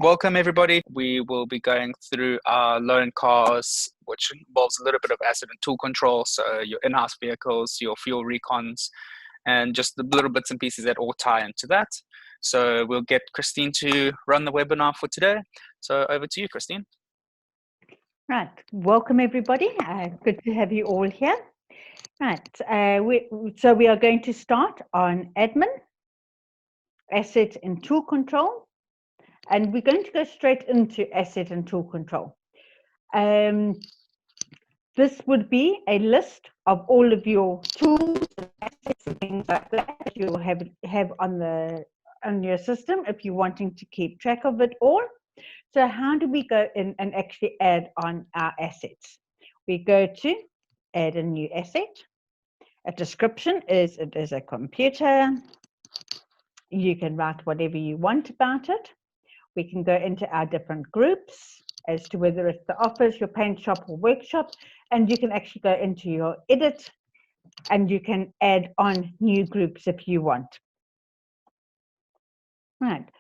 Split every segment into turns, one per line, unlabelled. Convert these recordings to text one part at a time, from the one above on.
Welcome everybody. We will be going through our loan cars, which involves a little bit of asset and tool control. So your in-house vehicles, your fuel recons, and just the little bits and pieces that all tie into that. So we'll get Christine to run the webinar for today. So over to you, Christine.
Right, welcome everybody. Good to have you all here. Right, so we are going to start on admin, asset and tool control, and we're going to go straight into asset and tool control. This would be a list of all of your tools and assets and things like that you'll have on your system if you're wanting to keep track of it all. So how do we go in and actually add on our assets? We go to add a new asset. A description is it is a computer. You can write whatever you want about it. We can go into our different groups as to whether it's the office, your paint shop or workshop, and you can actually go into your edit and you can add on new groups if you want. Right.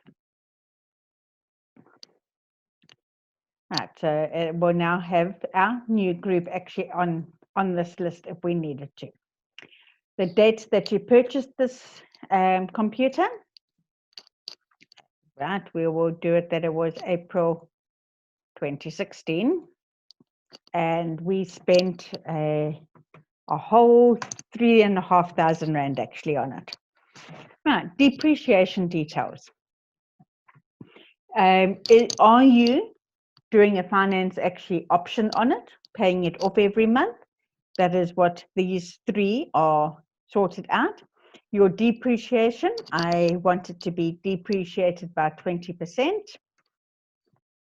Right, so we'll now have our new group actually on this list if we needed to. The dates that you purchased this computer, right, we will do it that it was April 2016, and we spent a whole 3,500 Rand actually on it. Right, depreciation details. Are you doing a finance actually option on it, paying it off every month? That is what these three are sorted out. Your depreciation, I want it to be depreciated by 20%.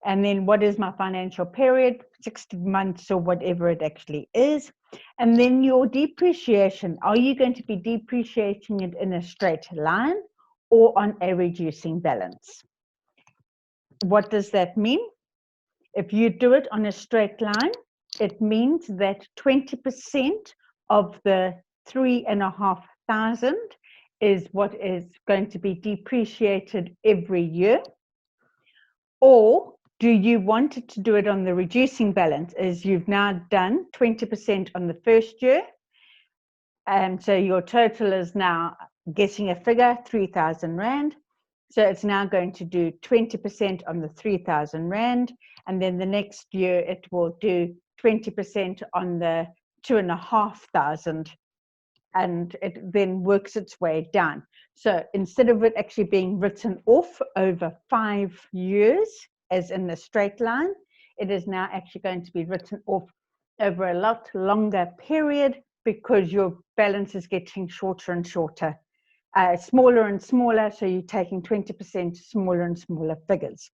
And then what is my financial period? 60 months or whatever it actually is. And then your depreciation, are you going to be depreciating it in a straight line or on a reducing balance? What does that mean? If you do it on a straight line, it means that 20% of the 3,500 is what is going to be depreciated every year. Or do you want it to do it on the reducing balance, as you've now done 20% on the first year, and so your total is now, guessing a figure, 3,000 Rand. So it's now going to do 20% on the 3,000 Rand, and then the next year it will do 20% on the 2,500, and it then works its way down. So instead of it actually being written off over 5 years, as in a straight line, it is now actually going to be written off over a lot longer period, because your balance is getting shorter and shorter. Smaller and smaller, so you're taking 20% smaller and smaller figures.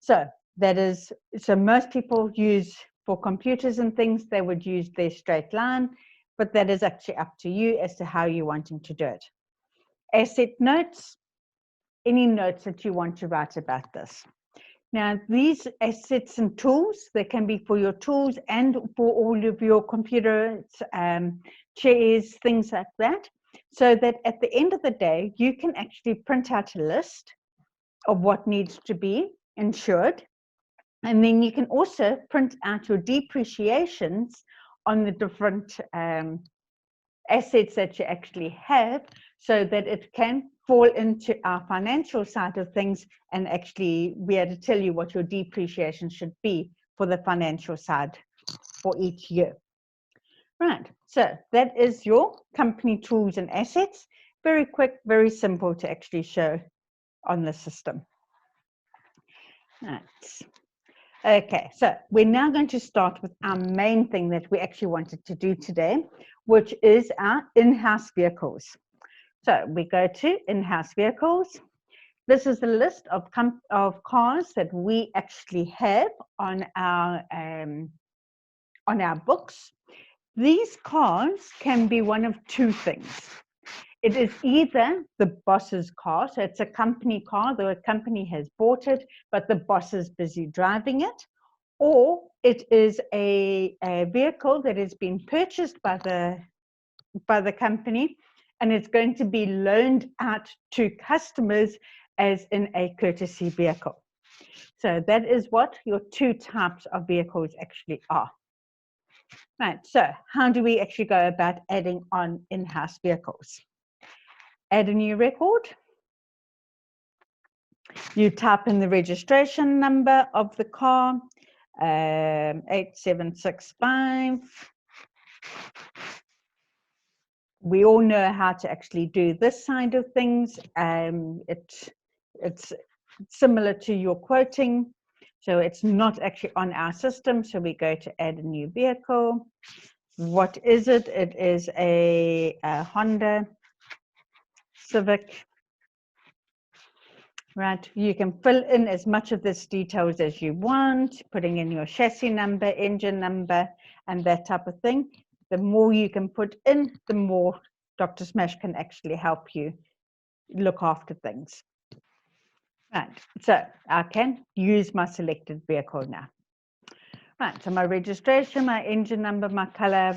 So that is, so most people use, for computers and things, they would use their straight line, but that is actually up to you as to how you're wanting to do it. Asset notes, any notes that you want to write about this. Now, these assets and tools, they can be for your tools and for all of your computers, chairs, things like that. So that at the end of the day, you can actually print out a list of what needs to be insured. And then you can also print out your depreciations on the different assets that you actually have, so that it can fall into our financial side of things and actually be able to tell you what your depreciation should be for the financial side for each year. Right, so that is your company tools and assets. Very quick, very simple to actually show on the system. Right. Okay, so we're now going to start with our main thing that we actually wanted to do today, which is our in-house vehicles. So we go to in-house vehicles. This is the list of cars that we actually have on our books. These cars can be one of two things. It is either the boss's car, so it's a company car, the company has bought it, but the boss is busy driving it, or it is a vehicle that has been purchased by the company, and it's going to be loaned out to customers as in a courtesy vehicle. So that is what your two types of vehicles actually are. Right, so how do we actually go about adding on in-house vehicles? Add a new record. You type in the registration number of the car, 8765. We all know how to actually do this side of things. It's similar to your quoting, so it's not actually on our system. So we go to add a new vehicle. What is it? It is a Honda Civic. Right, you can fill in as much of this details as you want, putting in your chassis number, engine number, and that type of thing. The more you can put in, the more Dr. Smash can actually help you look after things. Right, so I can use my selected vehicle now. Right, so my registration, my engine number, my color,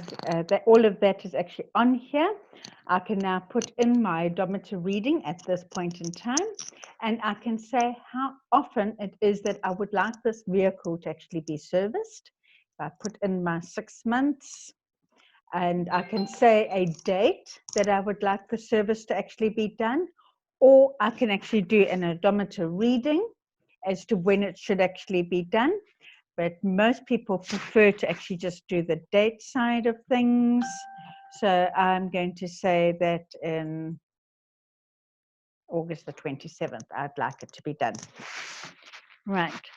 all of that is actually on here. I can now put in my odometer reading at this point in time, and I can say how often it is that I would like this vehicle to actually be serviced. I put in my 6 months, and I can say a date that I would like the service to actually be done, or I can actually do an odometer reading as to when it should actually be done. But most people prefer to actually just do the date side of things. So I'm going to say that in August the 27th, I'd like it to be done. Right.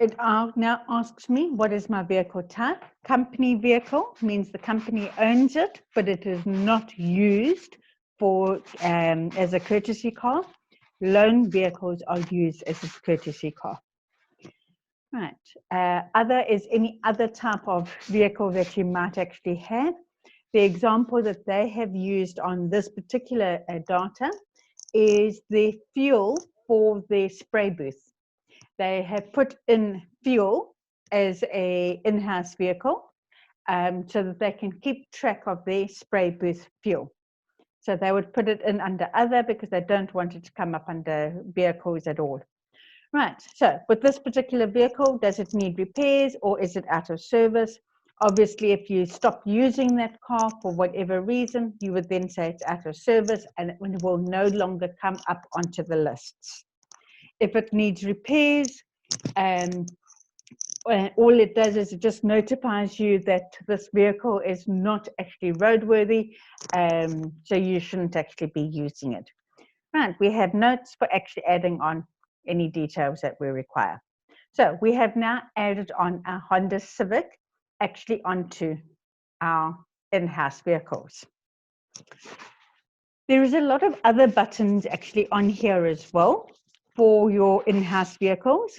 It now asks me, what is my vehicle type? Company vehicle means the company owns it, but it is not used for as a courtesy car. Loan vehicles are used as a courtesy car. Right. Other is any other type of vehicle that you might actually have. The example that they have used on this particular data is the fuel for their spray booth. They have put in fuel as a in-house vehicle so that they can keep track of their spray booth fuel. So they would put it in under other because they don't want it to come up under vehicles at all. Right, so with this particular vehicle, does it need repairs or is it out of service? Obviously, if you stop using that car for whatever reason, you would then say it's out of service and it will no longer come up onto the lists. If it needs repairs, all it does is it just notifies you that this vehicle is not actually roadworthy, so you shouldn't actually be using it. Right, we have notes for actually adding on any details that we require. So we have now added on our Honda Civic actually onto our in-house vehicles. There is a lot of other buttons actually on here as well for your in-house vehicles.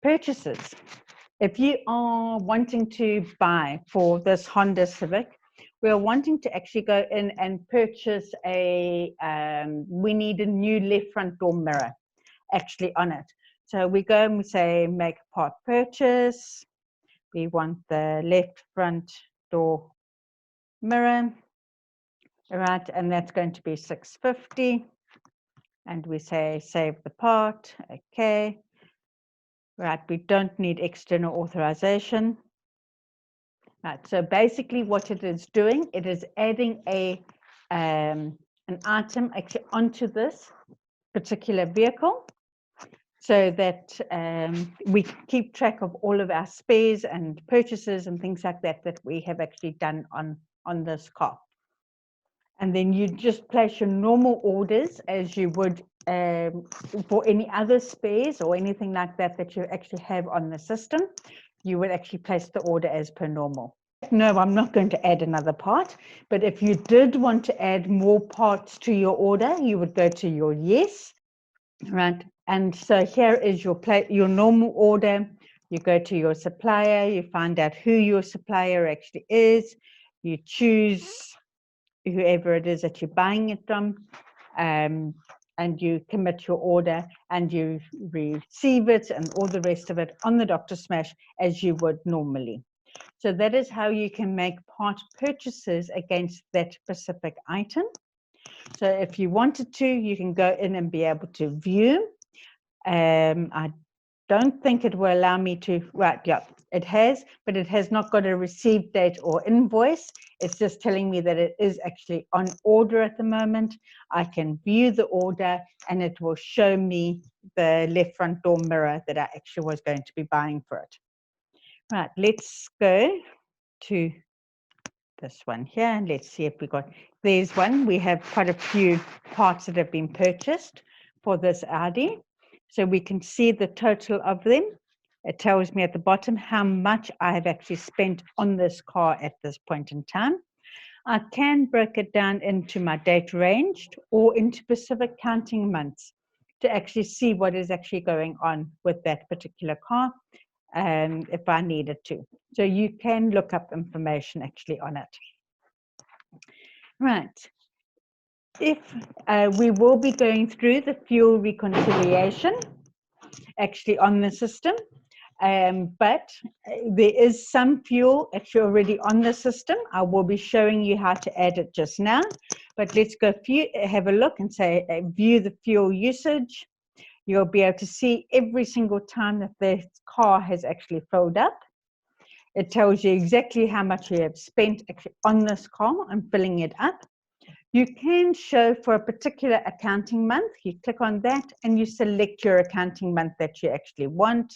Purchases. If you are wanting to buy for this Honda Civic, we are wanting to actually go in and purchase we need a new left front door mirror actually on it. So we go and we say make part purchase. We want the left front door mirror, right? And that's going to be $650. And we say save the part, okay. Right, we don't need external authorization. Right, so basically what it is doing, it is adding an item actually onto this particular vehicle so that we keep track of all of our spares and purchases and things like that that we have actually done on this car. And then you just place your normal orders as you would for any other spares or anything like that that you actually have on the system. You would actually place the order as per normal. No, I'm not going to add another part, but if you did want to add more parts to your order, you would go to your yes, right? And so here is your normal order. You go to your supplier, you find out who your supplier actually is, you choose whoever it is that you're buying it from, and you commit your order and you receive it and all the rest of it on the Dr. Smash as you would normally. So that is how you can make part purchases against that specific item. So if you wanted to, you can go in and be able to view. I don't think it will allow me to, right, yeah, it has, but it has not got a receive date or invoice. It's just telling me that it is actually on order at the moment. I can view the order and it will show me the left front door mirror that I actually was going to be buying for it. Right, let's go to this one here and let's see if we got, there's one. We have quite a few parts that have been purchased for this Audi. So we can see the total of them. It tells me at the bottom how much I have actually spent on this car at this point in time. I can break it down into my date ranged or into specific counting months to actually see what is actually going on with that particular car, if I needed to. So you can look up information actually on it. Right. If we will be going through the fuel reconciliation actually on the system, but there is some fuel actually already on the system. I will be showing you how to add it just now, but let's go have a look and say view the fuel usage. You'll be able to see every single time that the car has actually filled up. It tells you exactly how much you have spent actually on this car and filling it up. You can show for a particular accounting month. You click on that and you select your accounting month that you actually want.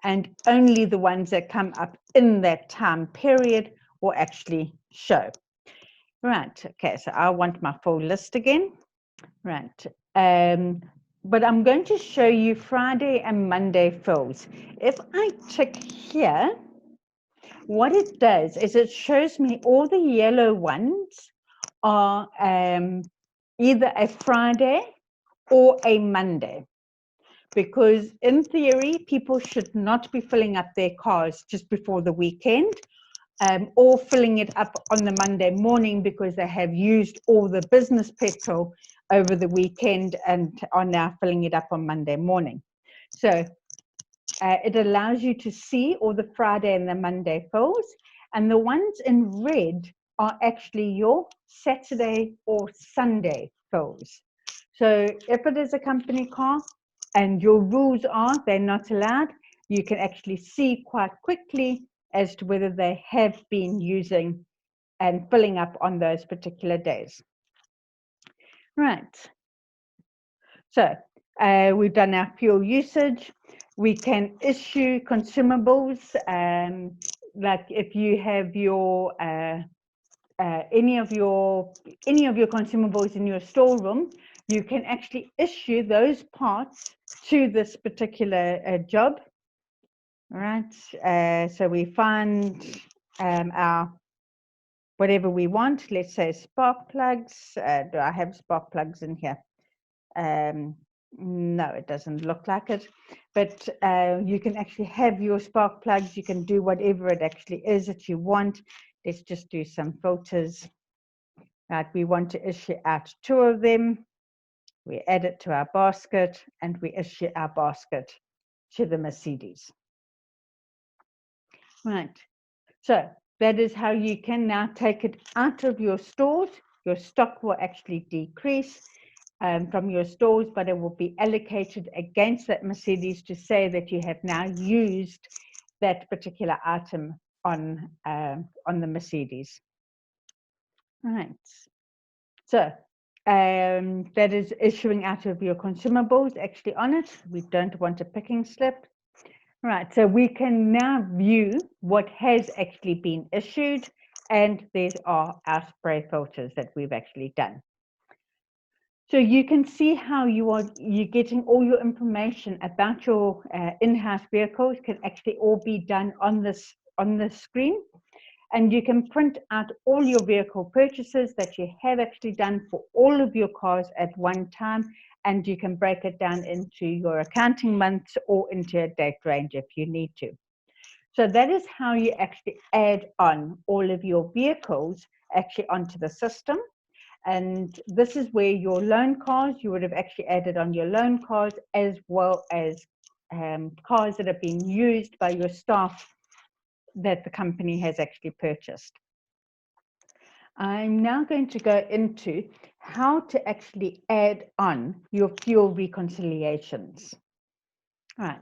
And only the ones that come up in that time period will actually show. Right, okay, so I want my full list again. Right, but I'm going to show you Friday and Monday fills. If I tick here, what it does is it shows me all the yellow ones are either a Friday or a Monday. Because in theory, people should not be filling up their cars just before the weekend, or filling it up on the Monday morning because they have used all the business petrol over the weekend and are now filling it up on Monday morning. So it allows you to see all the Friday and the Monday fills, and the ones in red are actually your Saturday or Sunday fills. So if it is a company car and your rules are they're not allowed, you can actually see quite quickly as to whether they have been using and filling up on those particular days. Right. So we've done our fuel usage. We can issue consumables, like if you have your any of your consumables in your storeroom, you can actually issue those parts to this particular job. All right. So we find our whatever we want. Let's say spark plugs. Do I have spark plugs in here? No, it doesn't look like it, but you can actually have your spark plugs. You can do whatever it actually is that you want. Let's just do some filters. Right, we want to issue out 2 of them. We add it to our basket and we issue our basket to the Mercedes. Right, so that is how you can now take it out of your stores. Your stock will actually decrease from your stores, but it will be allocated against that Mercedes to say that you have now used that particular item on the Mercedes. Right. So that is issuing out of your consumables actually on it. We don't want a picking slip. Right, so we can now view what has actually been issued, and these are our spray filters that we've actually done. So you can see how you're getting all your information about your in-house vehicles can actually all be done on this screen, and you can print out all your vehicle purchases that you have actually done for all of your cars at one time, and you can break it down into your accounting months or into a date range if you need to. So that is how you actually add on all of your vehicles actually onto the system. And this is where your loan cars, you would have actually added on your loan cars, as well as cars that have been used by your staff that the company has actually purchased. I'm now going to go into how to actually add on your fuel reconciliations. All right.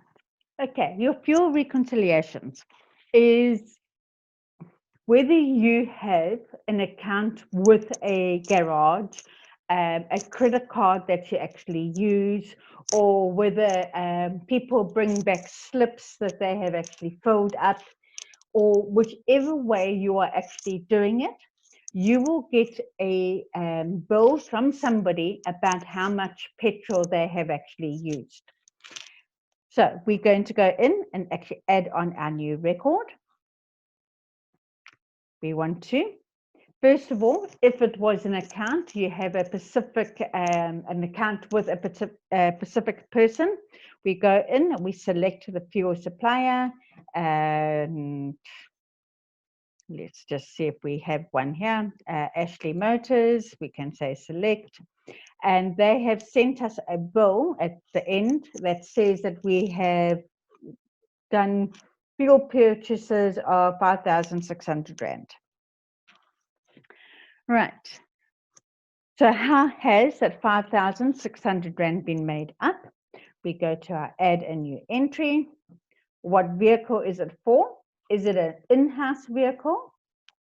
Okay, your fuel reconciliations is whether you have an account with a garage, a credit card that you actually use, or whether people bring back slips that they have actually filled up, or whichever way you are actually doing it, you will get a bill from somebody about how much petrol they have actually used. So we're going to go in and actually add on our new record. We want to, first of all, if it was an account, you have a specific, an account with a specific person, we go in and we select the fuel supplier, and let's just see if we have one here, Ashley Motors, we can say select, and they have sent us a bill at the end that says that we have done fuel purchases of 5,600 Rand. Right. So how has that 5,600 Rand been made up? We go to our add a new entry. What vehicle is it for? Is it an in-house vehicle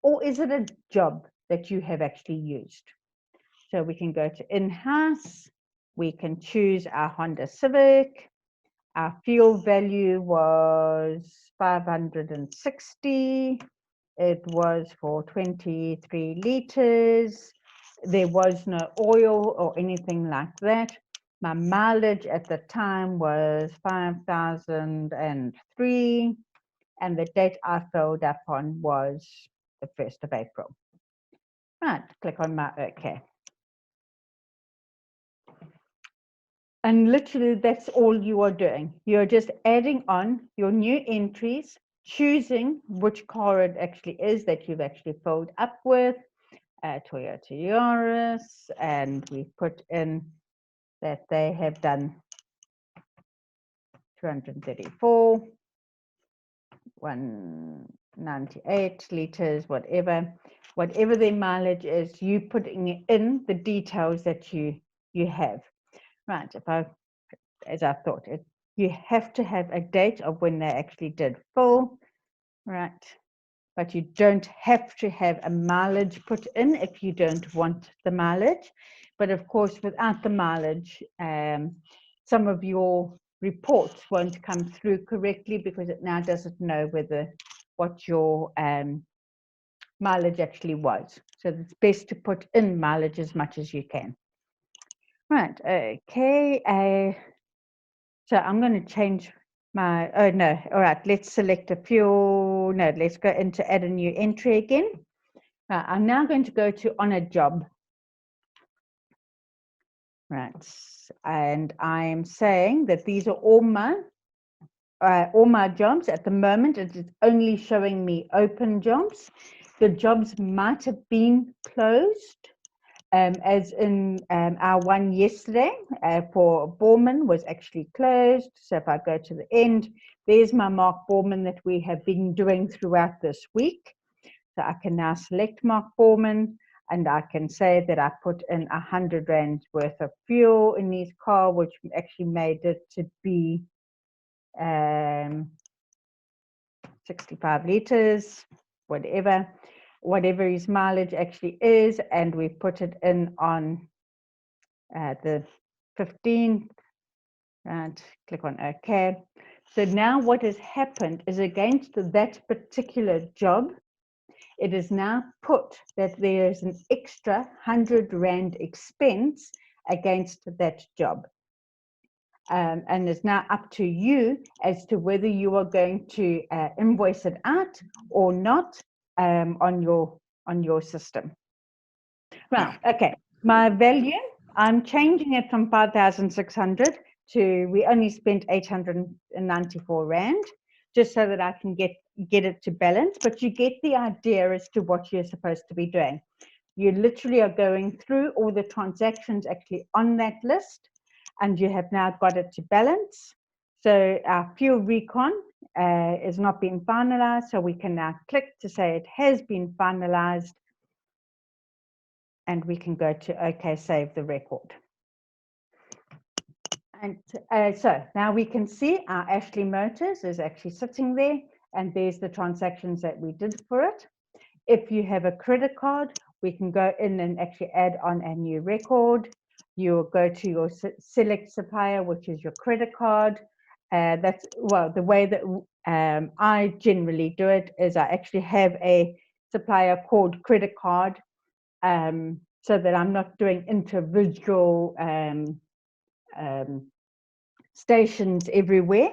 or is it a job that you have actually used? So we can go to in-house. We can choose our Honda Civic. Our fuel value was 560. It was for 23 liters. There was no oil or anything like that. My mileage at the time was 5,003, and the date I filled up on was the 1st of April. Right, click on my OK. And literally, that's all you are doing. You're just adding on your new entries, choosing which car it actually is that you've actually filled up with, Toyota Yaris, and we put in that they have done 234, 198 liters, whatever their mileage is, you putting in the details that you have. Right, as I thought, you have to have a date of when they actually did full, right? But you don't have to have a mileage put in if you don't want the mileage. But of course, without the mileage, some of your reports won't come through correctly because it now doesn't know what your mileage actually was. So it's best to put in mileage as much as you can. Right, okay. So I'm going to change my, oh no, all right, let's select a fuel. No, let's go into add a new entry again. I'm now going to go to on a job. Right, and I'm saying that these are all my jobs. At the moment, it is only showing me open jobs. The jobs might have been closed. As in our one yesterday for Borman was actually closed. So if I go to the end, there's my Mark Borman that we have been doing throughout this week. So I can now select Mark Borman and I can say that I put in 100 Rand worth of fuel in his car, which actually made it to be 65 liters, whatever his mileage actually is, and we put it in on the 15th, and click on OK. So now what has happened is against that particular job, it is now put that there is an extra 100 Rand expense against that job. And it's now up to you as to whether you are going to invoice it out or not on your system. Right, okay. My value, I'm changing it from 5,600 to, we only spent 894 Rand, just so that I can get it to balance. But you get the idea as to what you're supposed to be doing. You literally are going through all the transactions actually on that list, and you have now got it to balance. So our fuel recon is not being finalized, so we can now click to say it has been finalized. and we can go to OK, save the record. And so now we can see our Ashley Motors is actually sitting there, and there's the transactions that we did for it. If you have a credit card, we can go in and actually add on a new record. You'll go to your select supplier, which is your credit card. That's, well, the way that I generally do it is I actually have a supplier called credit card, so that I'm not doing individual stations everywhere.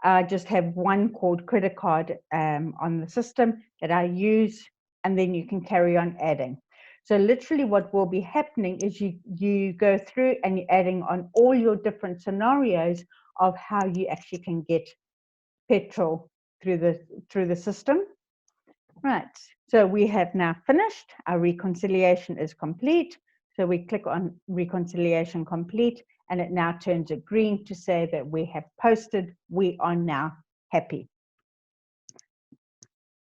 I just have one called credit card on the system that I use, and then you can carry on adding. So literally what will be happening is you go through and you're adding on all your different scenarios of how you actually can get petrol through the system. Right, so we have now finished. Our reconciliation is complete. So we click on reconciliation complete, and it now turns a green to say that we have posted. We are now happy.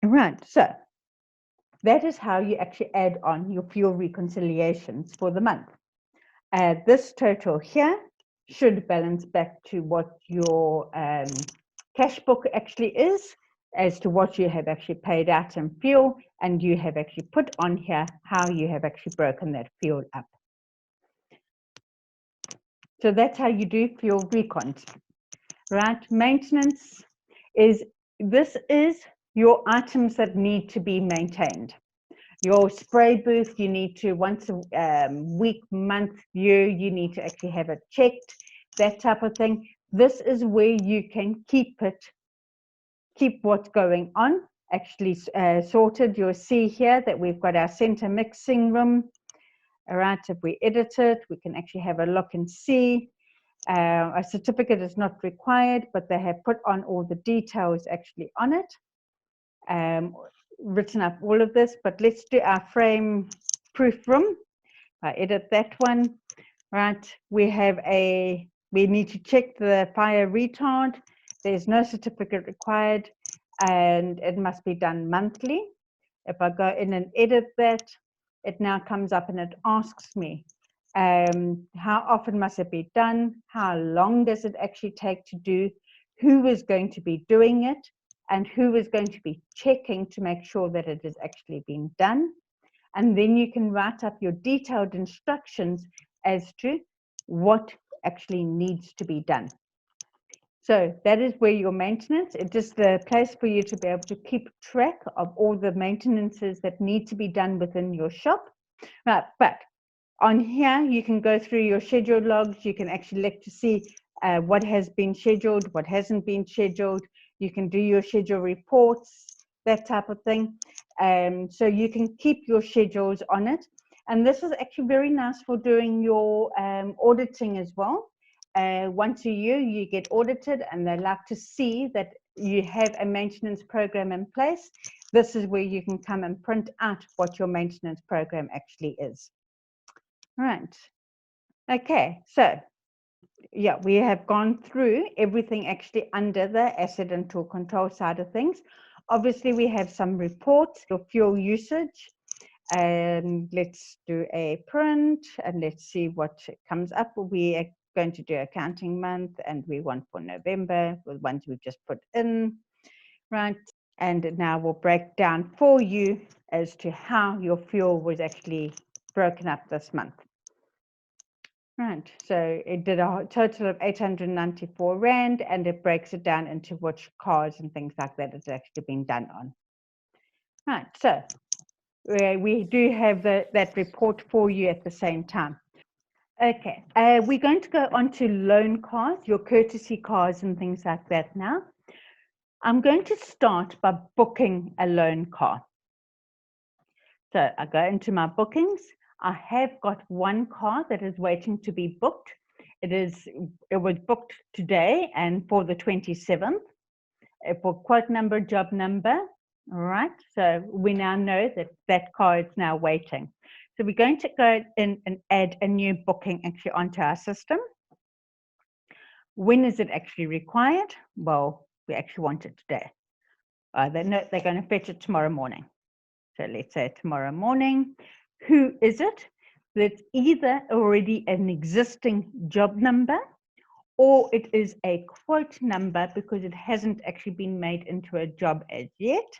Right, so that is how you actually add on your fuel reconciliations for the month. This total here should balance back to what your cash book actually is, as to what you have actually paid out in fuel, and you have actually put on here how you have actually broken that fuel up. So that's how you do fuel recons. Right, maintenance is, this is your items that need to be maintained. Your spray booth, you need to once a week, month, year, you need to actually have it checked, that type of thing. This is where you can keep what's going on actually sorted. You'll see here that we've got our center mixing room. All right, if we edit it, we can actually have a look and see. A certificate is not required, but they have put on all the details actually on it. Written up all of this, but let's do our frame proof room. I edit that one. Right, we need to check the fire retard. There's no certificate required, and it must be done monthly. If I go in and edit that, it now comes up and it asks me, how often must it be done? How long does it actually take to do? Who is going to be doing it? And who is going to be checking to make sure that it is actually being done? And then you can write up your detailed instructions as to what actually needs to be done. So that is where your maintenance, it is the place for you to be able to keep track of all the maintenances that need to be done within your shop. Right, but on here, you can go through your schedule logs. You can actually look to see what has been scheduled, what hasn't been scheduled. You can do your schedule reports, that type of thing. So you can keep your schedules on it. And this is actually very nice for doing your auditing as well. Once a year, you get audited, and they like to see that you have a maintenance program in place. This is where you can come and print out what your maintenance program actually is. Right. Okay, so yeah, we have gone through everything actually under the asset and tool control side of things. Obviously, we have some reports, your fuel usage, and let's do a print and let's see what comes up. We are going to do accounting month, and we want for November, the ones we've just put in, right? And now we'll break down for you as to how your fuel was actually broken up this month. Right, so it did a total of 894 Rand, and it breaks it down into which cars and things like that it's actually been done on. Right, so we do have that report for you at the same time. Okay, we're going to go on to loan cars, your courtesy cars and things like that now. I'm going to start by booking a loan car. So I go into my bookings. I have got one car that is waiting to be booked. It was booked today and for the 27th for quote number, job number. All right, so we now know that that car is now waiting. So we're going to go in and add a new booking actually onto our system. When is it actually required? Well, we actually want it today. They're going to fetch it tomorrow morning. So let's say tomorrow morning. Who is it? That's either already an existing job number or it is a quote number because it hasn't actually been made into a job as yet.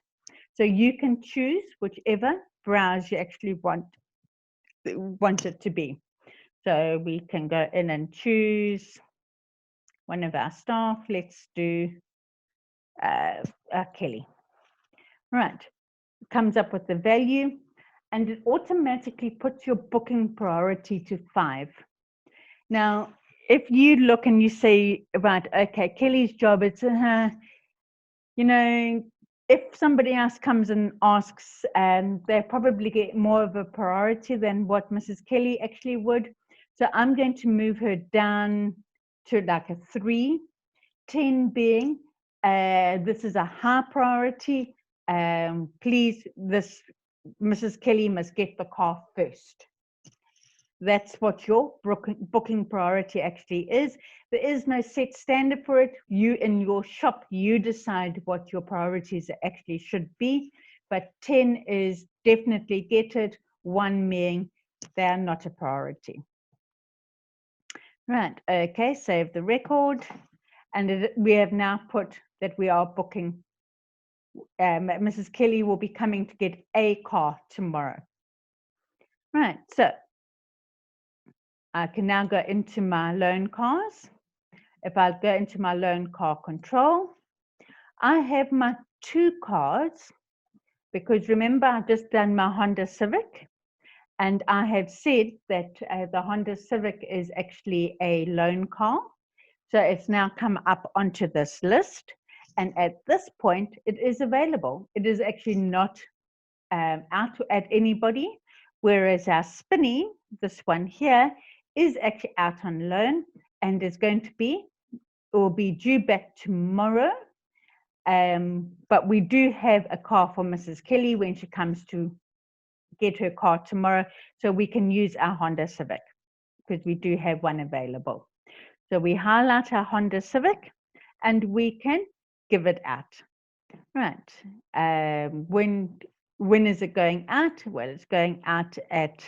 So you can choose whichever browse you actually want it to be. So we can go in and choose one of our staff. Let's do Kelly. Right, it comes up with the value and it automatically puts your booking priority to 5. Now, if you look and you say, right, okay, Kelly's job, it's you know, if somebody else comes and asks, and they probably get more of a priority than what Mrs. Kelly actually would. So I'm going to move her down to like a 3, 10 being, this is a high priority. Please, this Mrs. Kelly must get the car first. That's what your booking priority actually is. There is no set standard for it. You in your shop, you decide what your priorities actually should be. But 10 is definitely get it, 1 being they're not a priority. Right, okay, save the record. And we have now put that we are booking. Mrs. Kelly will be coming to get a car tomorrow. Right, so I can now go into my loan cars. If I go into my loan car control, I have my 2 cars because remember I just done my Honda Civic and I have said that the Honda Civic is actually a loan car. So it's now come up onto this list and at this point it is available. It is actually not out at anybody, whereas our Spinny, this one here, is actually out on loan and is going to be, will be due back tomorrow. But we do have a car for Mrs. Kelly when she comes to get her car tomorrow, so we can use our Honda Civic because we do have one available. So we highlight our Honda Civic and we can give it out. Right. When is it going out? Well, it's going out at,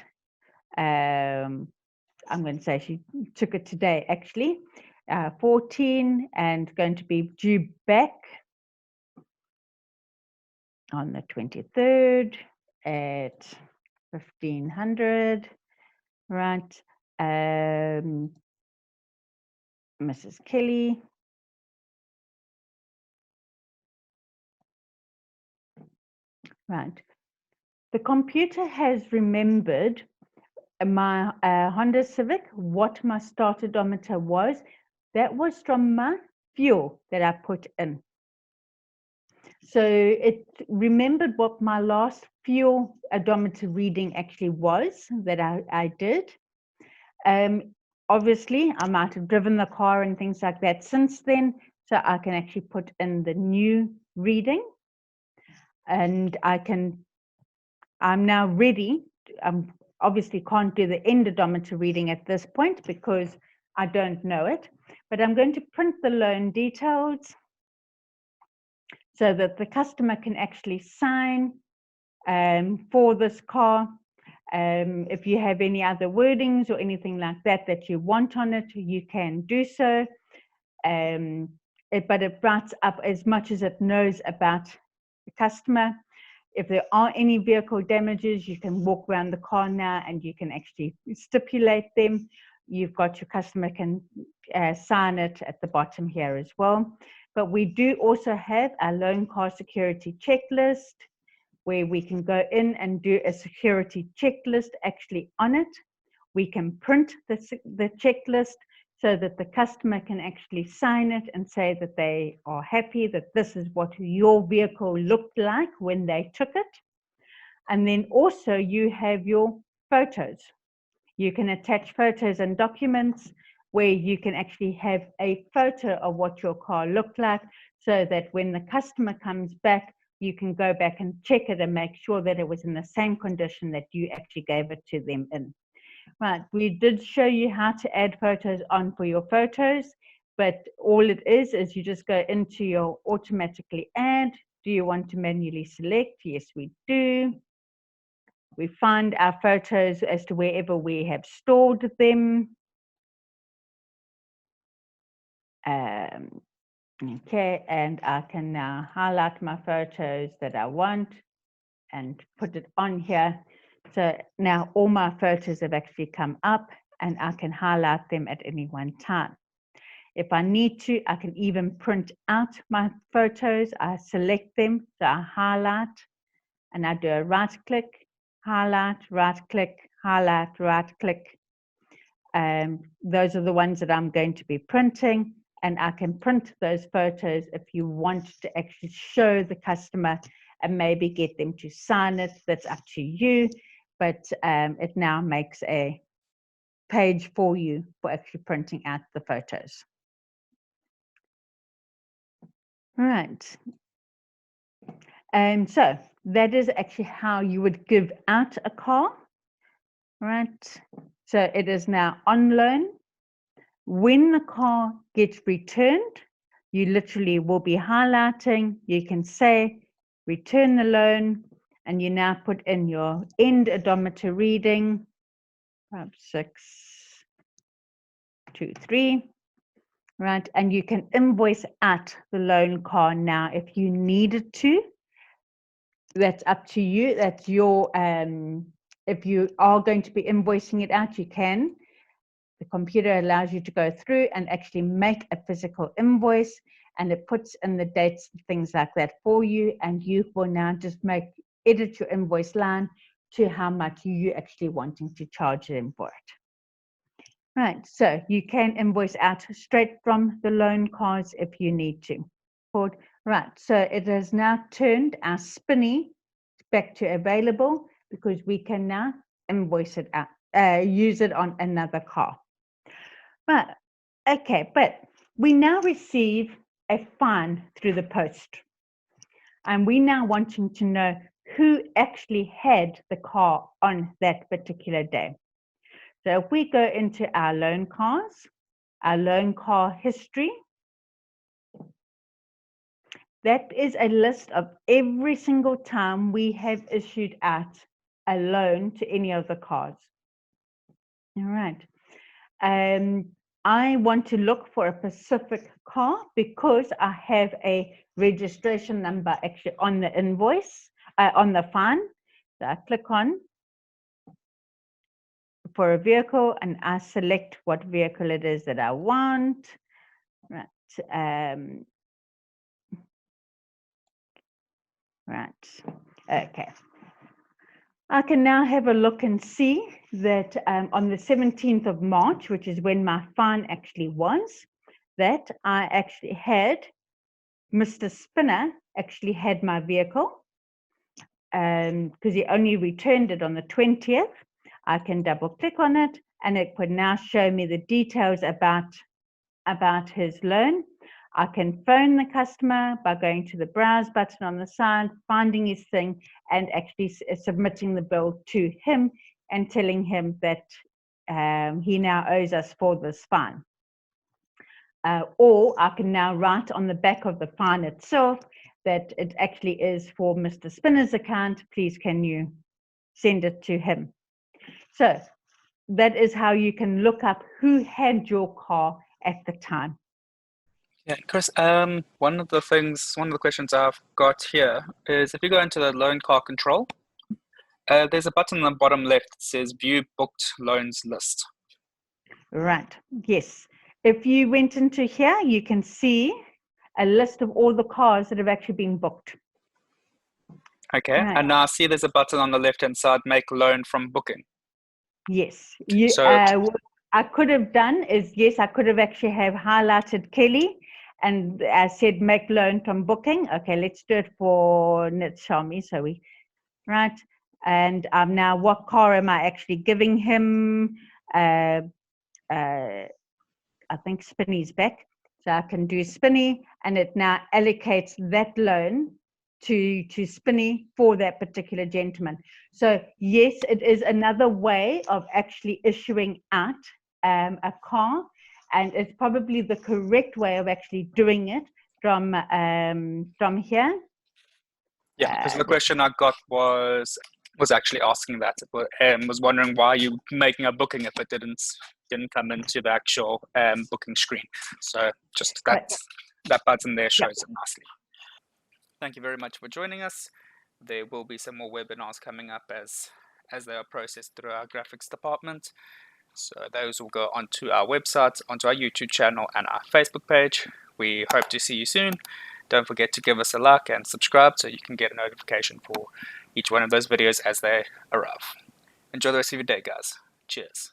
I'm going to say she took it today actually, 14 and going to be due back on the 23rd at 1500. Right. Mrs. Kelly. Right. The computer has remembered my Honda Civic, what my start odometer was. That was from my fuel that I put in. So it remembered what my last fuel odometer reading actually was that I did. Obviously, I might have driven the car and things like that since then, so I can actually put in the new reading. And I'm now ready. Obviously can't do the end odometer reading at this point because I don't know it, but I'm going to print the loan details so that the customer can actually sign for this car. If you have any other wordings or anything like that that you want on it, you can do so. But it writes up as much as it knows about the customer. If there are any vehicle damages, you can walk around the car now and you can actually stipulate them. You've got your customer can sign it at the bottom here as well. But we do also have our loan car security checklist where we can go in and do a security checklist actually on it. We can print the checklist so that the customer can actually sign it and say that they are happy that this is what your vehicle looked like when they took it. And then also you have your photos. You can attach photos and documents where you can actually have a photo of what your car looked like so that when the customer comes back, you can go back and check it and make sure that it was in the same condition that you actually gave it to them in. Right, we did show you how to add photos on for your photos, but all it is you just go into your automatically add. Do you want to manually select? Yes, we do. We find our photos as to wherever we have stored them. Okay, and I can now highlight my photos that I want and put it on here. So now all my photos have actually come up and I can highlight them at any one time. If I need to, I can even print out my photos. I select them, so I highlight, and I do a right click, highlight, right click, highlight, right click. Those are the ones that I'm going to be printing, and I can print those photos if you want to actually show the customer and maybe get them to sign it. That's up to you, but it now makes a page for you for actually printing out the photos. Right. So that is actually how you would give out a car, right? So it is now on loan. When the car gets returned, you literally will be highlighting. You can say, return the loan, and you now put in your end odometer reading, 5623. Right, and you can invoice out the loan car now if you needed to. That's up to you. That's your, if you are going to be invoicing it out, you can. The computer allows you to go through and actually make a physical invoice, and it puts in the dates, things like that for you, and you will now just edit your invoice line to how much you actually wanting to charge them for it. Right, so you can invoice out straight from the loan cards if you need to. Right, so it has now turned our Spinny back to available because we can now invoice it out, use it on another car. Right, okay, but we now receive a fine through the post. And we now wanting to know who actually had the car on that particular day. So if we go into our loan cars, our loan car history, that is a list of every single time we have issued out a loan to any of the cars. All right. I want to look for a specific car because I have a registration number actually on the invoice, on the fine. So I click on for a vehicle and I select what vehicle it is that I want. Right. Right. Okay. I can now have a look and see that on the 17th of March, which is when my fine actually was, that I actually had Mr. Spinner actually had my vehicle because he only returned it on the 20th. I can double click on it and it would now show me the details about his loan. I can phone the customer by going to the browse button on the side, finding his thing, and actually submitting the bill to him and telling him that he now owes us for this fine. Or I can now write on the back of the fine itself that it actually is for Mr. Spinner's account. Please, can you send it to him? So that is how you can look up who had your car at the time.
Yeah, Chris, one of the questions I've got here is if you go into the loan car control, there's a button on the bottom left that says View Booked Loans List.
Right, yes. If you went into here, you can see a list of all the cars that have actually been booked.
Okay, right. And now I see there's a button on the left-hand side, Make Loan from Booking.
Yes, what I could have done is, yes, I could have actually have highlighted Kelly and I said make loan from booking. Okay, let's do it for Nitshami. So right. And now what car am I actually giving him? I think Spinny's back. So I can do Spinny and it now allocates that loan to Spinny for that particular gentleman. So yes, it is another way of actually issuing out a car, and it's probably the correct way of actually doing it from here.
Yeah, because the question I got was was actually asking that and was wondering why you making a booking if it didn't come into the actual booking screen. So just that button there
Yeah.
shows it nicely. Thank you very much for joining us. There will be some more webinars coming up as they are processed through our graphics department. So those will go onto our website, onto our YouTube channel and our Facebook page. We hope to see you soon. Don't forget to give us a like and subscribe so you can get a notification for each one of those videos as they arrive. Enjoy the rest of your day, guys. Cheers.